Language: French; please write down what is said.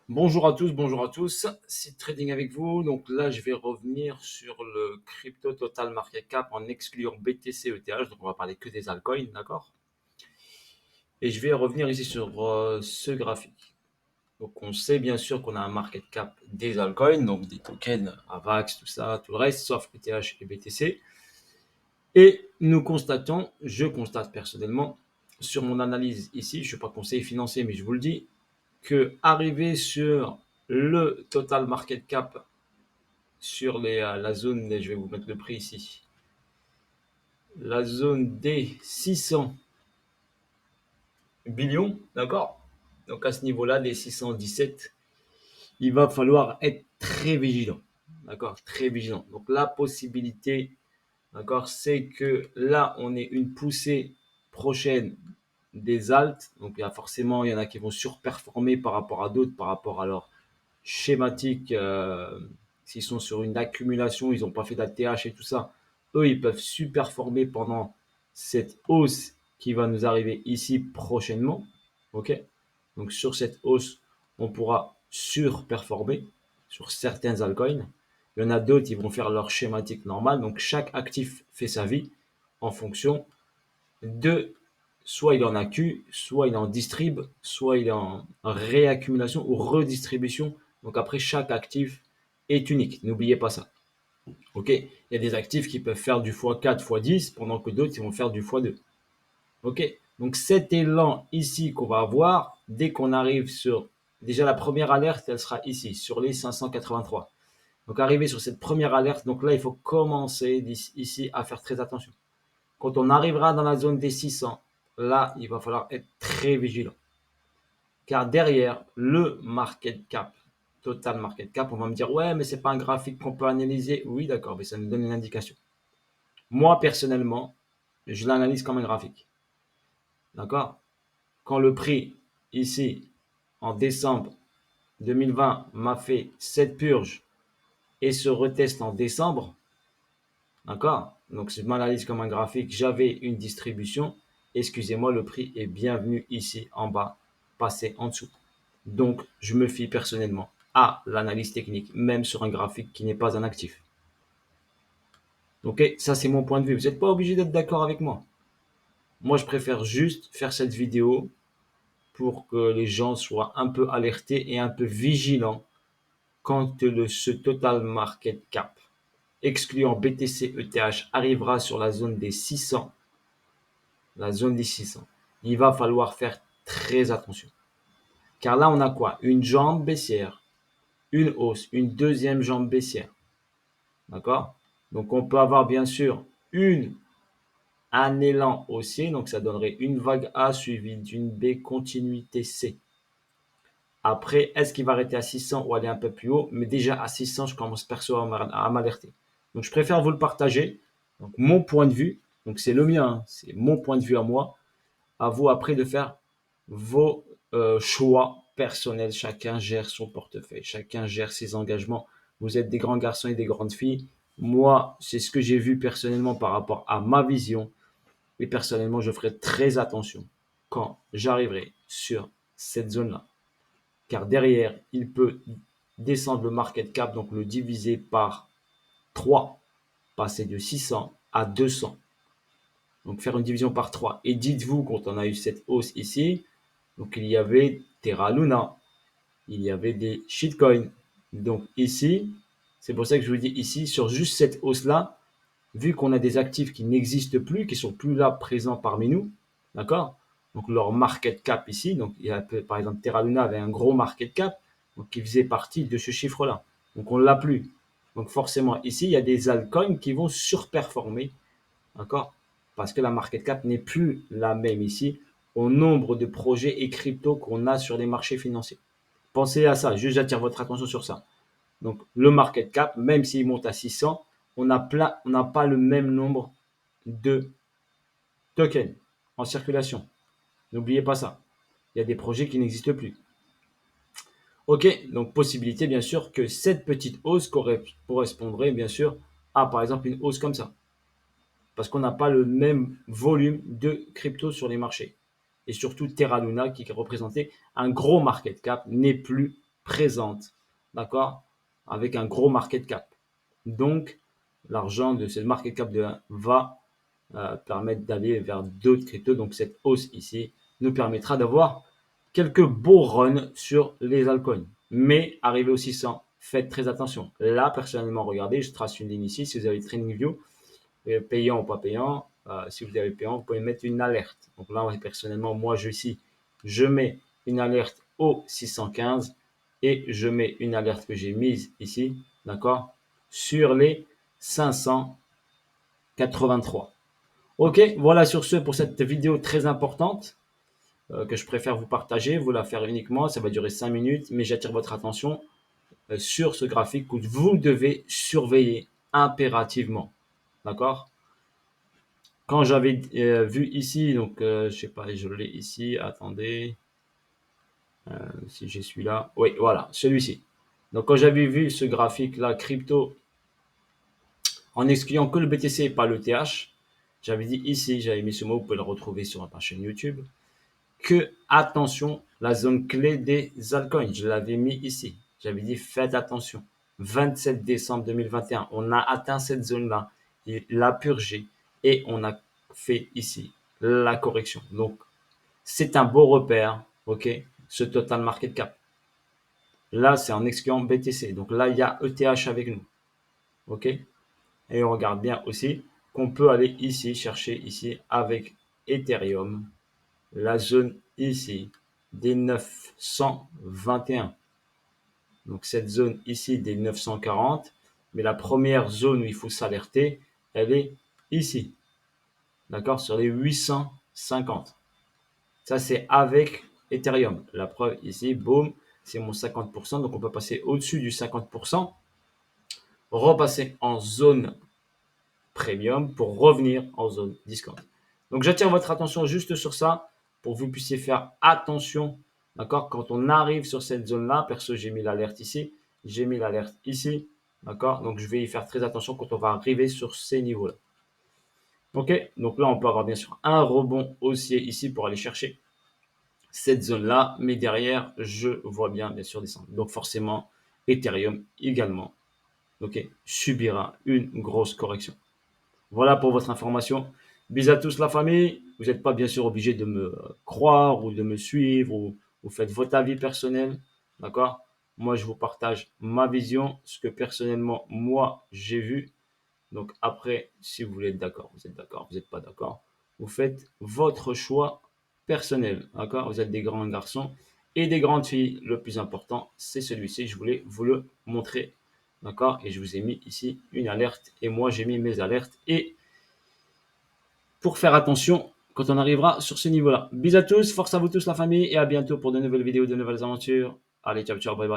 Bonjour à tous, c'est Trading avec vous. Donc là, je vais revenir sur le crypto total market cap en excluant BTC ETH. Donc on va parler que des altcoins, d'accord? Et je vais revenir ici sur ce graphique. Donc on sait bien sûr qu'on a un market cap des altcoins, donc des tokens, AVAX, tout ça, tout le reste, sauf ETH et BTC. Et nous constatons, je constate personnellement, sur mon analyse ici, je ne suis pas conseiller financier, mais je vous le dis, que arriver sur le total market cap sur la zone, je vais vous mettre le prix ici, la zone des 600 billions, d'accord? Donc à ce niveau-là, les 617, il va falloir être très vigilant, d'accord? Très vigilant. Donc la possibilité, d'accord, c'est que là, on ait une poussée prochaine des altes. Donc il y en a qui vont surperformer par rapport à d'autres, par rapport à leur schématique. S'ils sont sur une accumulation, ils n'ont pas fait d'ATH et tout ça, eux, ils peuvent superformer pendant cette hausse qui va nous arriver ici prochainement. OK? Donc sur cette hausse, on pourra surperformer sur certains altcoins. Il y en a d'autres qui vont faire leur schématique normal. Donc chaque actif fait sa vie en fonction de soit il est en accu, soit il est en distrib, soit il est en réaccumulation ou redistribution. Donc après, chaque actif est unique. N'oubliez pas ça. OK? Il y a des actifs qui peuvent faire du x4, x10, pendant que d'autres ils vont faire du x2. OK? Donc cet élan ici qu'on va avoir, dès qu'on arrive sur... Déjà la première alerte, elle sera ici, sur les 583. Donc arriver sur cette première alerte, donc là il faut commencer ici à faire très attention. Quand on arrivera dans la zone des 600, là, il va falloir être très vigilant. Car derrière le market cap, total market cap, on va me dire, ouais, mais c'est pas un graphique qu'on peut analyser. Oui, d'accord, mais ça nous donne une indication. Moi, personnellement, je l'analyse comme un graphique. D'accord? Quand le prix, ici, en décembre 2020, m'a fait cette purge et se reteste en décembre, d'accord? Donc, je m'analyse comme un graphique. J'avais une distribution. Excusez-moi, le prix est bienvenu ici en bas, passé en dessous. Donc, je me fie personnellement à l'analyse technique, même sur un graphique qui n'est pas un actif. Ok, ça c'est mon point de vue. Vous n'êtes pas obligé d'être d'accord avec moi. Moi, je préfère juste faire cette vidéo pour que les gens soient un peu alertés et un peu vigilants quand ce total market cap, excluant BTC ETH, arrivera sur la zone des 600. La zone des 600. Il va falloir faire très attention. Car là, on a quoi? Une jambe baissière, une hausse, une deuxième jambe baissière. D'accord? Donc, on peut avoir bien sûr un élan haussier. Donc, ça donnerait une vague A suivie d'une B continuité C. Après, est-ce qu'il va arrêter à 600 ou aller un peu plus haut? Mais déjà à 600, je commence perso à m'alerter. Donc, je préfère vous le partager. Donc, mon point de vue, donc c'est le mien, hein, c'est mon point de vue à moi. À vous après de faire vos choix personnels. Chacun gère son portefeuille, chacun gère ses engagements. Vous êtes des grands garçons et des grandes filles. Moi, c'est ce que j'ai vu personnellement par rapport à ma vision. Et personnellement, je ferai très attention quand j'arriverai sur cette zone-là. Car derrière, il peut descendre le market cap, donc le diviser par 3, passer de 600 à 200. Donc faire une division par 3. Et dites-vous, quand on a eu cette hausse ici, donc il y avait Terra Luna, il y avait des shitcoins. Donc ici, c'est pour ça que je vous dis ici, sur juste cette hausse-là, vu qu'on a des actifs qui n'existent plus, qui sont plus là présents parmi nous, d'accord? Donc leur market cap ici, donc il y a, par exemple Terra Luna avait un gros market cap, donc qui faisait partie de ce chiffre-là. Donc on ne l'a plus. Donc forcément ici, il y a des altcoins qui vont surperformer, d'accord? Parce que la market cap n'est plus la même ici au nombre de projets et cryptos qu'on a sur les marchés financiers. Pensez à ça, juste j'attire votre attention sur ça. Donc le market cap, même s'il monte à 600, on n'a pas le même nombre de tokens en circulation. N'oubliez pas ça. Il y a des projets qui n'existent plus. Ok, donc possibilité bien sûr que cette petite hausse correspondrait bien sûr à par exemple une hausse comme ça. Parce qu'on n'a pas le même volume de crypto sur les marchés. Et surtout Terra Luna qui représentait un gros market cap n'est plus présente, d'accord, avec un gros market cap. Donc, l'argent de ce market cap de 1 va permettre d'aller vers d'autres cryptos. Donc, cette hausse ici nous permettra d'avoir quelques beaux runs sur les altcoins. Mais arrivé au 600, faites très attention. Là, personnellement, regardez, je trace une ligne ici. Si vous avez TradingView, payant ou pas payant, si vous avez payant, vous pouvez mettre une alerte. Donc là, personnellement, moi, je mets une alerte au 615 et je mets une alerte que j'ai mise ici, d'accord, sur les 583. Ok, voilà sur ce pour cette vidéo très importante que je préfère vous partager, vous la faire uniquement, ça va durer 5 minutes, mais j'attire votre attention sur ce graphique que vous devez surveiller impérativement. D'accord? Quand j'avais vu ici, donc je sais pas, je l'ai ici, attendez, si je suis là, oui, voilà, celui-ci. Donc quand j'avais vu ce graphique-là, crypto, en excluant que le BTC et pas le TH, j'avais dit ici, j'avais mis ce mot, vous pouvez le retrouver sur ma chaîne YouTube, que attention, la zone clé des altcoins, je l'avais mis ici. J'avais dit faites attention. 27 décembre 2021, on a atteint cette zone-là, il l'a purgé et on a fait ici la correction. Donc, c'est un beau repère, ok, ce total market cap. Là, c'est en excluant BTC. Donc là, il y a ETH avec nous, ok. Et on regarde bien aussi qu'on peut aller ici, chercher ici avec Ethereum, la zone ici des 921. Donc cette zone ici des 940, mais la première zone où il faut s'alerter, elle est ici, d'accord, sur les 850. Ça, c'est avec Ethereum. La preuve ici, boum, c'est mon 50%, donc on peut passer au-dessus du 50%, repasser en zone premium pour revenir en zone discount. Donc j'attire votre attention juste sur ça pour que vous puissiez faire attention, d'accord, quand on arrive sur cette zone-là. Perso, j'ai mis l'alerte ici, j'ai mis l'alerte ici, d'accord, donc je vais y faire très attention quand on va arriver sur ces niveaux-là. Ok, donc là on peut avoir bien sûr un rebond haussier ici pour aller chercher cette zone-là, mais derrière je vois bien sûr descendre. Donc forcément Ethereum également, ok, subira une grosse correction. Voilà pour votre information. Bisous à tous la famille. Vous n'êtes pas bien sûr obligé de me croire ou de me suivre ou vous faites votre avis personnel. D'accord? Moi, je vous partage ma vision, ce que personnellement, moi, j'ai vu. Donc après, si vous voulez être d'accord, vous êtes d'accord, vous n'êtes pas d'accord. Vous faites votre choix personnel. D'accord? Vous êtes des grands garçons et des grandes filles. Le plus important, c'est celui-ci. Je voulais vous le montrer. D'accord? Et je vous ai mis ici une alerte. Et moi, j'ai mis mes alertes. Et pour faire attention quand on arrivera sur ce niveau-là. Bisous à tous, force à vous tous la famille. Et à bientôt pour de nouvelles vidéos, de nouvelles aventures. Allez, ciao, ciao, bye bye.